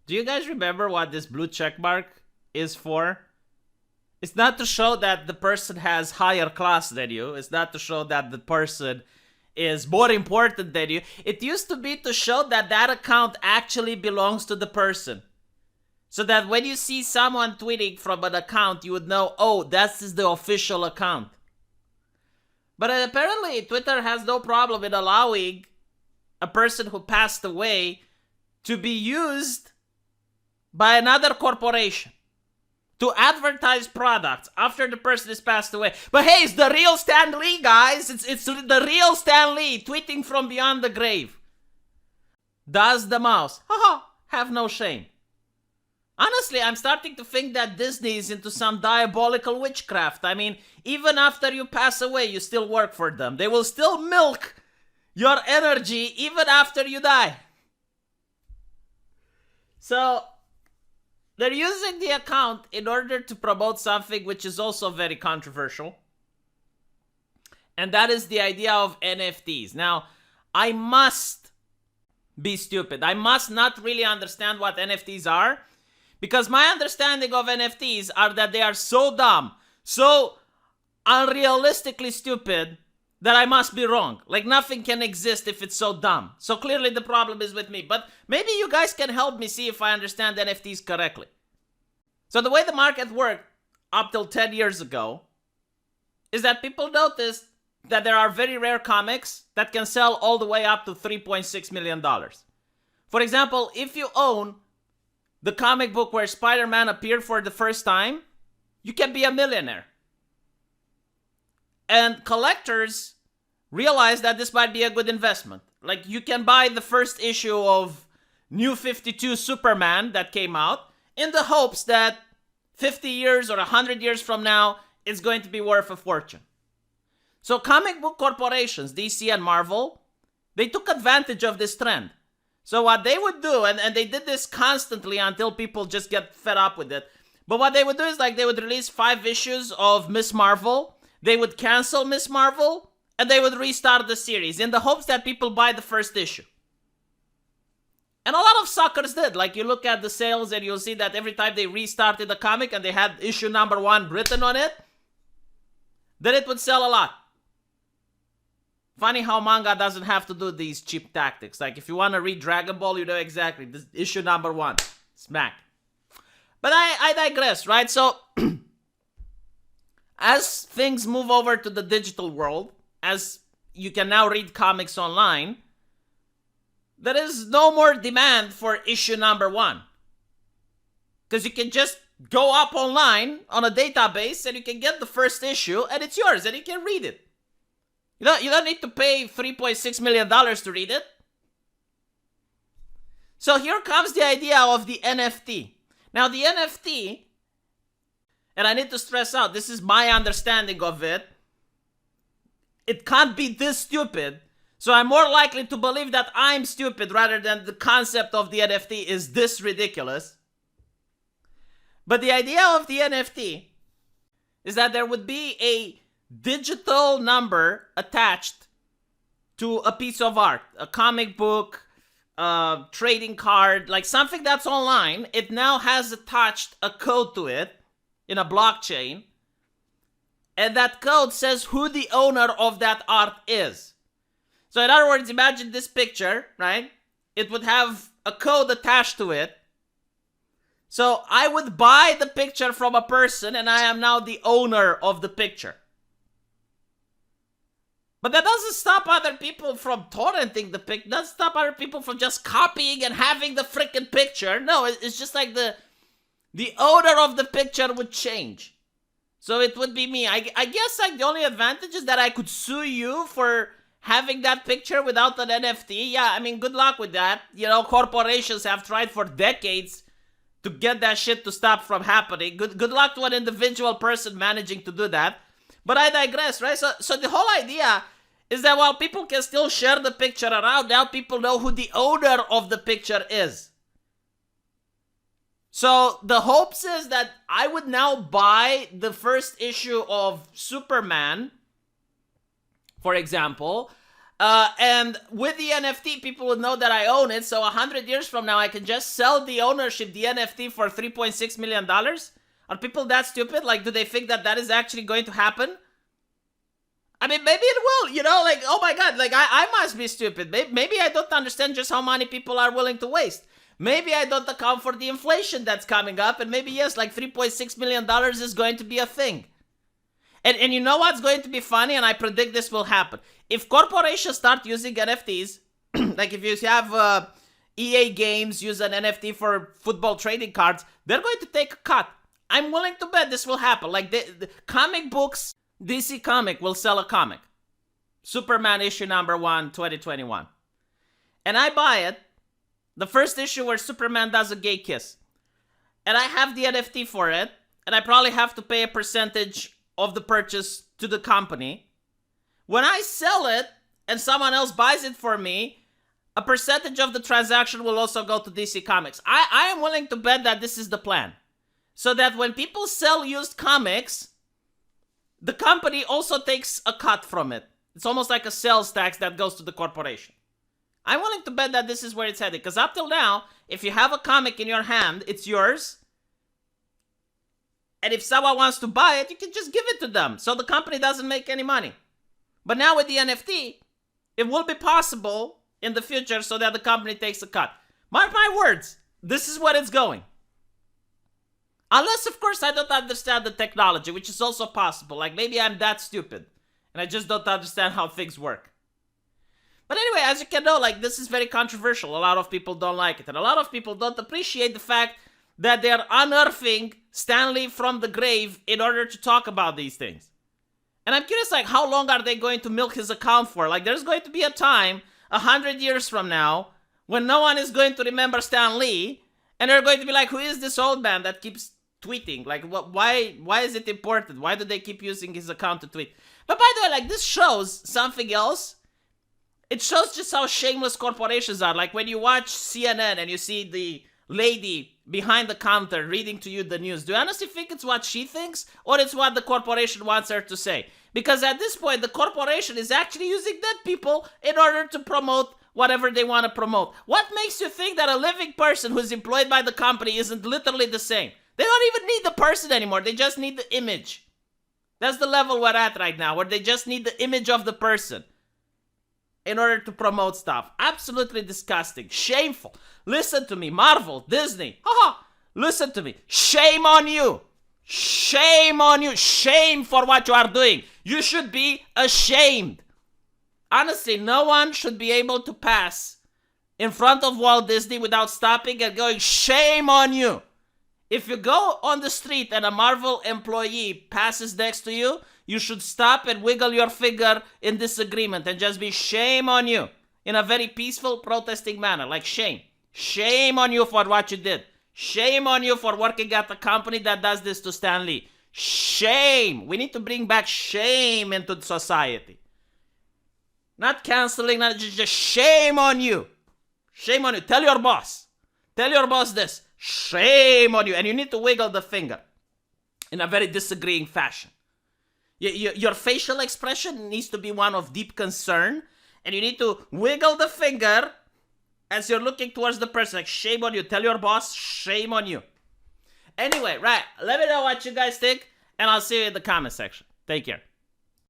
Do you guys remember what this blue check mark is for? It's not to show that the person has higher class than you. It's not to show that the person is more important than you. It used to be to show that that account actually belongs to the person. So that when you see someone tweeting from an account, you would know, oh, this is the official account. But apparently, Twitter has no problem in allowing a person who passed away to be used by another corporation to advertise products after the person has passed away. But hey, it's the real Stan Lee, guys. It's the real Stan Lee tweeting from beyond the grave. Does the mouse, haha, have no shame? Honestly, I'm starting to think that Disney is into some diabolical witchcraft. I mean, even after you pass away, you still work for them. They will still milk your energy even after you die. So, they're using the account in order to promote something which is also very controversial. And that is the idea of NFTs. Now, I must be stupid. I must not really understand what NFTs are. Because my understanding of NFTs are that they are so dumb, so unrealistically stupid, that I must be wrong. Like nothing can exist if it's so dumb. So clearly the problem is with me. But maybe you guys can help me see if I understand NFTs correctly. So the way the market worked up till 10 years ago is that people noticed that there are very rare comics that can sell all the way up to $3.6 million. For example, if you own the comic book where Spider-Man appeared for the first time, you can be a millionaire. And collectors realize that this might be a good investment. Like, you can buy the first issue of New 52 Superman that came out in the hopes that 50 years or 100 years from now, it's going to be worth a fortune. So comic book corporations, DC and Marvel, they took advantage of this trend. So what they would do, and they did this constantly until people just get fed up with it. But what they would do is like they would release 5 issues of Miss Marvel. They would cancel Miss Marvel. And they would restart the series in the hopes that people buy the first issue. And a lot of suckers did. Like you look at the sales and you'll see that every time they restarted the comic and they had issue number 1 written on it, then it would sell a lot. Funny how manga doesn't have to do these cheap tactics. Like, if you want to read Dragon Ball, you know exactly. This issue number 1. Smack. But I digress, right? So, as things move over to the digital world, as you can now read comics online, there is no more demand for issue number 1. Because you can just go up online on a database and you can get the first issue and it's yours and you can read it. You don't need to pay $3.6 million to read it. So here comes the idea of the NFT. Now the NFT, and I need to stress out, this is my understanding of it. It can't be this stupid. So I'm more likely to believe that I'm stupid rather than the concept of the NFT is this ridiculous. But the idea of the NFT is that there would be a digital number attached to a piece of art, a comic book, a trading card, like something that's online. It now has attached a code to it in a blockchain, and that code says who the owner of that art is. So in other words, imagine this picture, right? It would have a code attached to it. So I would buy the picture from a person and I am now the owner of the picture. But that doesn't stop other people from torrenting the pic. Doesn't stop other people from just copying and having the freaking picture. No, it's just like the owner of the picture would change. So it would be me. I guess like the only advantage is that I could sue you for having that picture without an NFT. Yeah, I mean, good luck with that. You know, corporations have tried for decades to get that shit to stop from happening. Good luck to an individual person managing to do that. But I digress, right? So the whole idea is that while people can still share the picture around, now people know who the owner of the picture is. So the hopes is that I would now buy the first issue of Superman, for example, And with the NFT, people would know that I own it. So 100 years from now, I can just sell the ownership, the NFT, for $3.6 million. Are people that stupid? Like, do they think that that is actually going to happen? I mean, maybe it will, you know, like, oh my God, like, I must be stupid. Maybe I don't understand just how many people are willing to waste. Maybe I don't account for the inflation that's coming up, and maybe, yes, like $3.6 million is going to be a thing. And you know what's going to be funny, and I predict this will happen. If corporations start using NFTs, like if you have EA Games use an NFT for football trading cards, they're going to take a cut. I'm willing to bet this will happen. Like the comic books, DC Comic will sell a comic. Superman issue number 1, 2021. And I buy it. The first issue where Superman does a gay kiss. And I have the NFT for it. And I probably have to pay a percentage of the purchase to the company. When I sell it and someone else buys it for me, a percentage of the transaction will also go to DC Comics. I am willing to bet that this is the plan. So that when people sell used comics, the company also takes a cut from it. It's almost like a sales tax that goes to the corporation. I'm willing to bet that this is where it's headed. Because up till now, if you have a comic in your hand, it's yours. And if someone wants to buy it, you can just give it to them. So the company doesn't make any money. But now with the NFT, it will be possible in the future so that the company takes a cut. Mark my words, this is what it's going. Unless, of course, I don't understand the technology, which is also possible. Like, maybe I'm that stupid, and I just don't understand how things work. But anyway, as you can know, like, this is very controversial. A lot of people don't like it, and a lot of people don't appreciate the fact that they're unearthing Stan Lee from the grave in order to talk about these things. And I'm curious, like, how long are they going to milk his account for? Like, there's going to be a time, 100 years from now, when no one is going to remember Stan Lee, and they're going to be like, who is this old man that keeps tweeting? Like, why is it important? Why do they keep using his account to tweet? But by the way, like, this shows something else. It shows just how shameless corporations are. Like, when you watch CNN and you see the lady behind the counter reading to you the news, do you honestly think it's what she thinks, or it's what the corporation wants her to say? Because at this point, the corporation is actually using dead people in order to promote whatever they want to promote. What makes you think that a living person who's employed by the company isn't literally the same? They don't even need the person anymore. They just need the image. That's the level we're at right now, where they just need the image of the person in order to promote stuff. Absolutely disgusting. Shameful. Listen to me, Marvel, Disney. Listen to me. Shame on you. Shame on you. Shame for what you are doing. You should be ashamed. Honestly, no one should be able to pass in front of Walt Disney without stopping and going, shame on you. If you go on the street and a Marvel employee passes next to you, you should stop and wiggle your finger in disagreement and just be shame on you in a very peaceful, protesting manner. Like, shame. Shame on you for what you did. Shame on you for working at a company that does this to Stan Lee. Shame. We need to bring back shame into society. Not canceling, not just shame on you. Shame on you. Tell your boss. Tell your boss this. Shame on you. And you need to wiggle the finger in a very disagreeing fashion. Your facial expression needs to be one of deep concern. And you need to wiggle the finger as you're looking towards the person. Like, shame on you. Tell your boss, shame on you. Anyway, right. Let me know what you guys think. And I'll see you in the comment section. Take care.